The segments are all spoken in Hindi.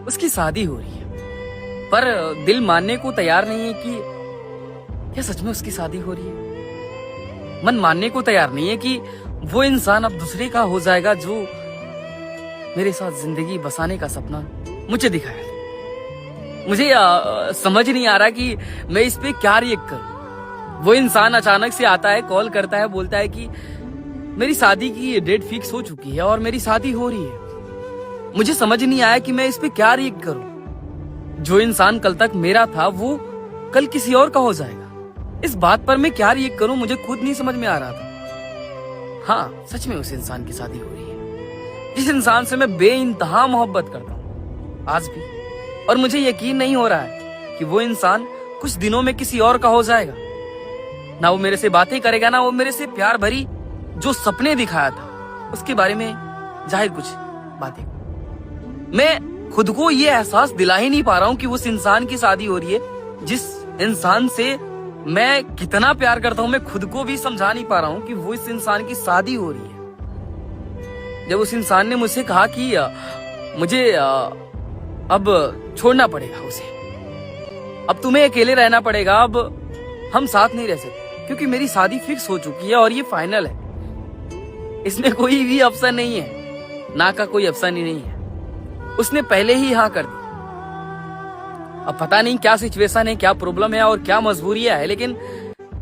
उसकी शादी हो रही है, पर दिल मानने को तैयार नहीं है कि क्या सच में उसकी शादी हो रही है। मन मानने को तैयार नहीं है कि वो इंसान अब दूसरे का हो जाएगा जो मेरे साथ जिंदगी बसाने का सपना मुझे दिखाया था। मुझे समझ नहीं आ रहा कि मैं इस पे क्या रिएक्ट करूं। वो इंसान अचानक से आता है, कॉल करता है, बोलता है कि मेरी शादी की डेट फिक्स हो चुकी है और मेरी शादी हो रही है। मुझे समझ नहीं आया कि मैं इस पे क्या रिएक्ट करूं। जो इंसान कल तक मेरा था वो कल किसी और का हो जाएगा। इस बात पर मैं क्या रिएक्ट करूं मुझे खुद नहीं समझ में आ रहा था। हाँ, सच में उस इंसान की शादी हो रही है जिस इंसान से मैं बेइंतहा मोहब्बत करता हूँ आज भी, और मुझे यकीन नहीं हो रहा है कि वो इंसान कुछ दिनों में किसी और का हो जाएगा। ना वो मेरे से बातें करेगा, ना वो मेरे से प्यार भरी जो सपने दिखाया था उसके बारे में जाहिर कुछ बातें। मैं खुद को ये एहसास दिला ही नहीं पा रहा हूँ कि उस इंसान की शादी हो रही है जिस इंसान से मैं कितना प्यार करता हूँ। मैं खुद को भी समझा नहीं पा रहा हूँ कि वो इस इंसान की शादी हो रही है। जब उस इंसान ने मुझसे कहा कि मुझे अब छोड़ना पड़ेगा उसे, अब तुम्हें अकेले रहना पड़ेगा, अब हम साथ नहीं रह सकते क्योंकि मेरी शादी फिक्स हो चुकी है और ये फाइनल है, इसमें कोई भी ऑप्शन नहीं है, ना का कोई ऑप्शन ही नहीं है। उसने पहले ही हाँ कर दी। अब पता नहीं क्या सिचुएशन है, क्या प्रॉब्लम है और क्या मजबूरियां है, लेकिन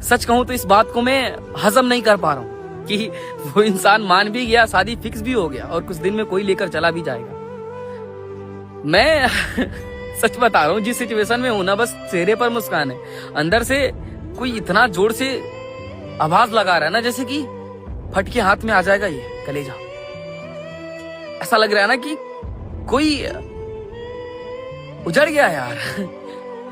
सच कहूं तो इस बात को मैं हजम नहीं कर पा रहा हूं कि वो इंसान मान भी गया, शादी फिक्स भी हो गया और कुछ दिन में कोई लेकर चला भी जाएगा। मैं सच बता रहा हूं, जिस सिचुएशन में हूं ना, बस चेहरे पर मुस्कान है, अंदर से कोई इतना जोर से आवाज लगा रहा है ना जैसे कि फट के हाथ में आ जाएगा ये कलेजा। ऐसा लग रहा है ना कि कोई उजड़ गया यार।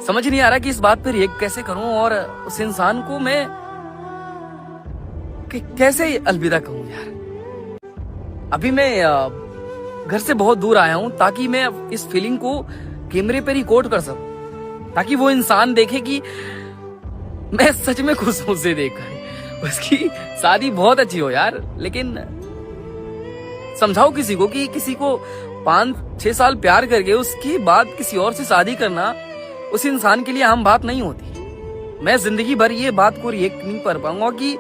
समझ नहीं आ रहा कि इस बात पर रिएक्ट कैसे करूं और उस इंसान को मैं कैसे अलविदा कहूं यार। अभी मैं घर से बहुत दूर आया हूं ताकि मैं इस फीलिंग को कैमरे पे रिकॉर्ड कर सकूं, ताकि वो इंसान देखे कि मैं सच में खुश हूं उसे देखकर। उसकी शादी बहुत अच्छी हो यार, लेकिन समझाओ किसी को कि किसी को 5-6 साल प्यार करके उसके बाद किसी और से शादी करना उस इंसान के लिए आम बात नहीं होती। मैं जिंदगी भर ये बात को रिएक्ट नहीं कर पाऊंगा कि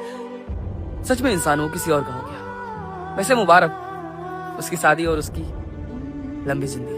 सच में इंसान हो किसी और का हो गया। वैसे मुबारक उसकी शादी और उसकी लंबी जिंदगी।